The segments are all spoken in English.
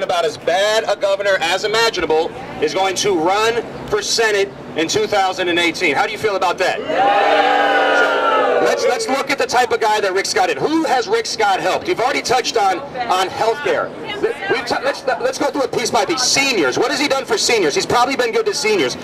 man about as bad a governor as imaginable is going to run for Senate in 2018. How do you feel about that? So let's look at the type of guy that Rick Scott is. Who has Rick Scott helped? You've already touched on healthcare. Let's go through it piece by piece. Seniors. What has he done for seniors? He's probably been good to seniors.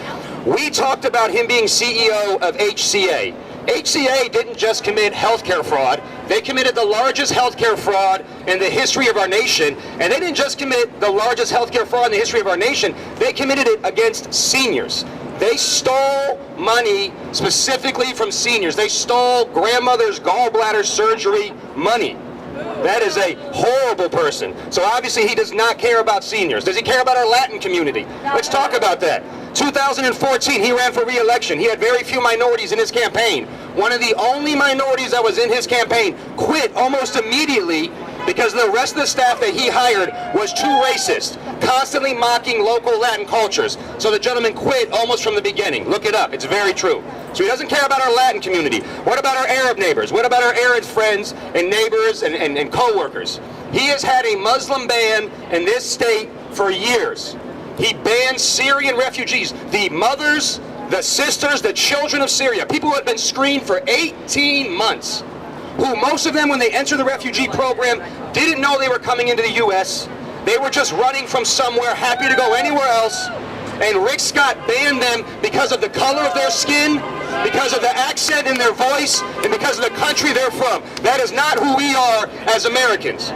We talked about him being CEO of HCA. HCA didn't just commit healthcare fraud. They committed the largest healthcare fraud in the history of our nation. And they didn't just commit the largest healthcare fraud in the history of our nation. They committed it against seniors. They stole money specifically from seniors. They stole grandmother's gallbladder surgery money. That is a horrible person. So obviously he does not care about seniors. Does he care about our Latin community? Let's talk about that. 2014, he ran for re-election. He had very few minorities in his campaign. One of the only minorities that was in his campaign quit almost immediately because the rest of the staff that he hired was too racist, constantly mocking local Latin cultures. So the gentleman quit almost from the beginning. Look it up. It's very true. So he doesn't care about our Latin community. What about our Arab neighbors? What about our Arab friends and neighbors and co-workers? He has had a Muslim ban in this state for years. He banned Syrian refugees, the mothers, the sisters, the children of Syria, people who had been screened for 18 months, who most of them, when they entered the refugee program, didn't know they were coming into the U.S. They were just running from somewhere, happy to go anywhere else. And Rick Scott banned them because of the color of their skin, because of the accent in their voice, and because of the country they're from. That is not who we are as Americans.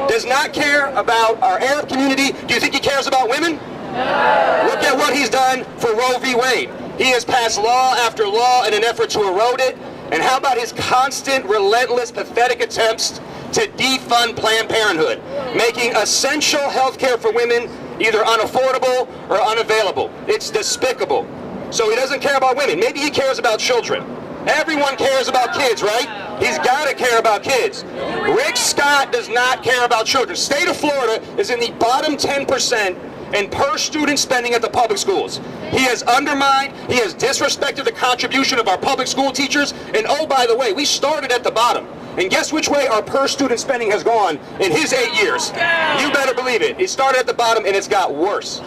Does not care about our Arab community. Do you think he cares about women? Look at what he's done for Roe v. Wade. He has passed law after law in an effort to erode it. And how about his constant, relentless, pathetic attempts to defund Planned Parenthood, making essential health care for women either unaffordable or unavailable? It's despicable. So he doesn't care about women. Maybe he cares about children. Everyone cares about kids, right? He's got to care about kids. Rick Scott does not care about children. State of Florida is in the bottom 10% in per student spending at the public schools. He has undermined, he has disrespected the contribution of our public school teachers. And oh, by the way, we started at the bottom. And guess which way our per student spending has gone in his 8 years? You better believe it. It started at the bottom and it's got worse.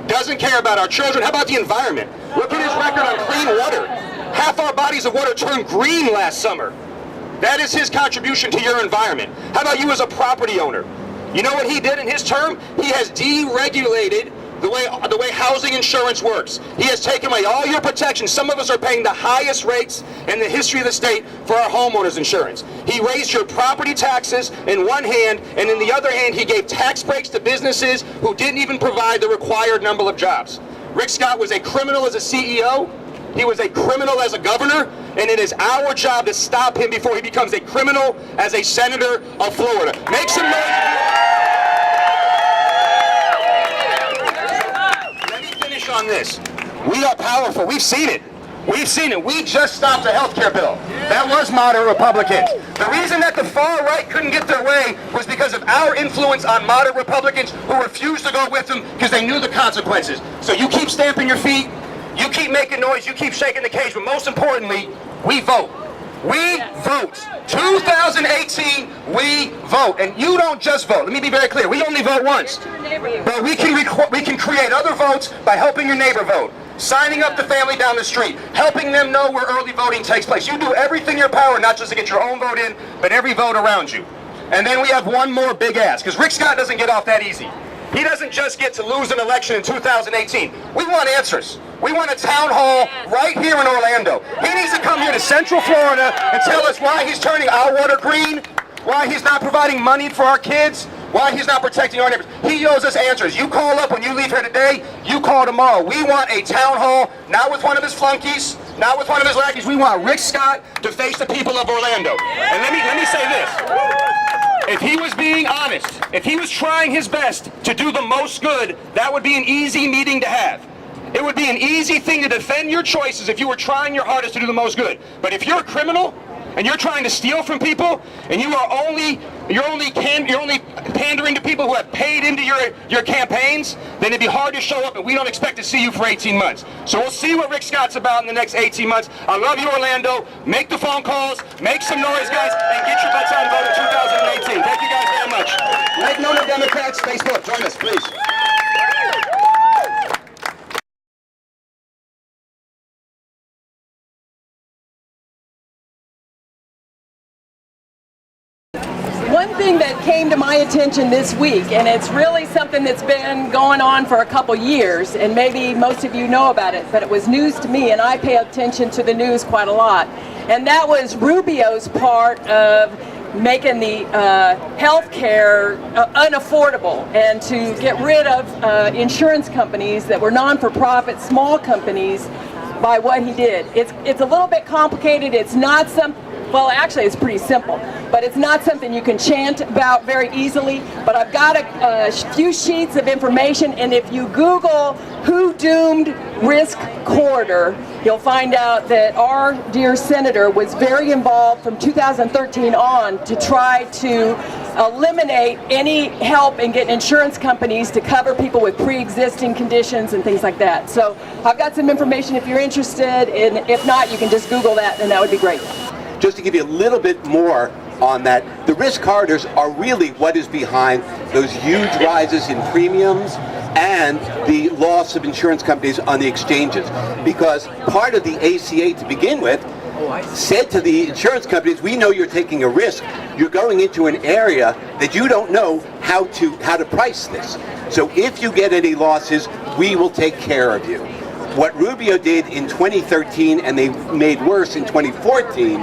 Doesn't care about our children. How about the environment? Look at his record on clean water. Half our bodies of water turned green last summer. That is his contribution to your environment. How about you as a property owner? You know what he did in his term? He has deregulated the way housing insurance works. He has taken away all your protections. Some of us are paying the highest rates in the history of the state for our homeowners insurance. He raised your property taxes in one hand, and in the other hand, he gave tax breaks to businesses who didn't even provide the required number of jobs. Rick Scott was a criminal as a CEO. He was a criminal as a governor, and it is our job to stop him before he becomes a criminal as a senator of Florida. Make some noise. Let me finish on this. We are powerful. We've seen it. We've seen it. We just stopped a health care bill. That was moderate Republicans. The reason that the far right couldn't get their way was because of our influence on moderate Republicans who refused to go with them because they knew the consequences. So you keep stamping your feet. You keep making noise, you keep shaking the cage, but most importantly, we vote. We vote. 2018, we vote. And you don't just vote. Let me be very clear. We only vote once. But we can create other votes by helping your neighbor vote, signing up the family down the street, helping them know where early voting takes place. You do everything in your power, not just to get your own vote in, but every vote around you. And then we have one more big ask, because Rick Scott doesn't get off that easy. He doesn't just get to lose an election in 2018. We want answers. We want a town hall right here in Orlando. He needs to come here to Central Florida and tell us why he's turning our water green, why he's not providing money for our kids, why he's not protecting our neighbors. He owes us answers. You call up when you leave here today, you call tomorrow. We want a town hall, not with one of his flunkies, not with one of his lackeys. We want Rick Scott to face the people of Orlando. And let me say this. If he was being honest, if he was trying his best to do the most good, that would be an easy meeting to have. It would be an easy thing to defend your choices if you were trying your hardest to do the most good. But if you're a criminal and you're trying to steal from people and you're only pandering to people who have paid into your campaigns, then it'd be hard to show up, and we don't expect to see you for 18 months. So we'll see what Rick Scott's about in the next 18 months. I love you, Orlando. Make the phone calls, make some noise, guys, and get your butts out and vote in 2018. Thank you guys very much. Make known to Democrats, Facebook, join us. Yes, please. One thing that came to my attention this week, and it's really something that's been going on for a couple years, and maybe most of you know about it, but it was news to me, and I pay attention to the news quite a lot. And that was Rubio's part of making the health care unaffordable, and to get rid of insurance companies that were non-for-profit, small companies, by what he did. It's a little bit complicated. It's not well, actually, it's pretty simple, but it's not something you can chant about very easily. But I've got a few sheets of information, and if you Google "who doomed risk corridor," you'll find out that our dear senator was very involved from 2013 on to try to eliminate any help in getting insurance companies to cover people with pre-existing conditions and things like that. So I've got some information if you're interested, and if not, you can just Google that, and that would be great. Just to give you a little bit more on that, the risk corridors are really what is behind those huge rises in premiums and the loss of insurance companies on the exchanges. Because part of the ACA to begin with said to the insurance companies, we know you're taking a risk. You're going into an area that you don't know how to price this. So if you get any losses, we will take care of you. What Rubio did in 2013, and they made worse in 2014,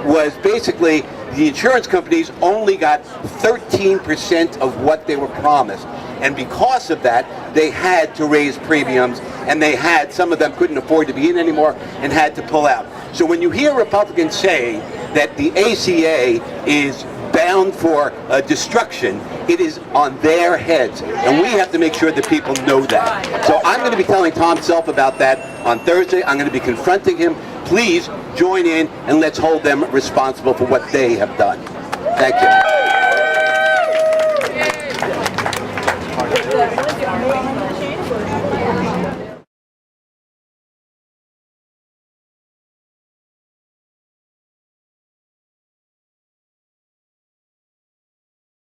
was basically the insurance companies only got 13% of what they were promised. And because of that, they had to raise premiums, and some of them couldn't afford to be in anymore and had to pull out. So when you hear Republicans say that the ACA is bound for destruction, it is on their heads, and we have to make sure that people know that. So I'm going to be telling Tom Self about that on Thursday. I'm going to be confronting him. Please join in, and let's hold them responsible for what they have done. Thank you.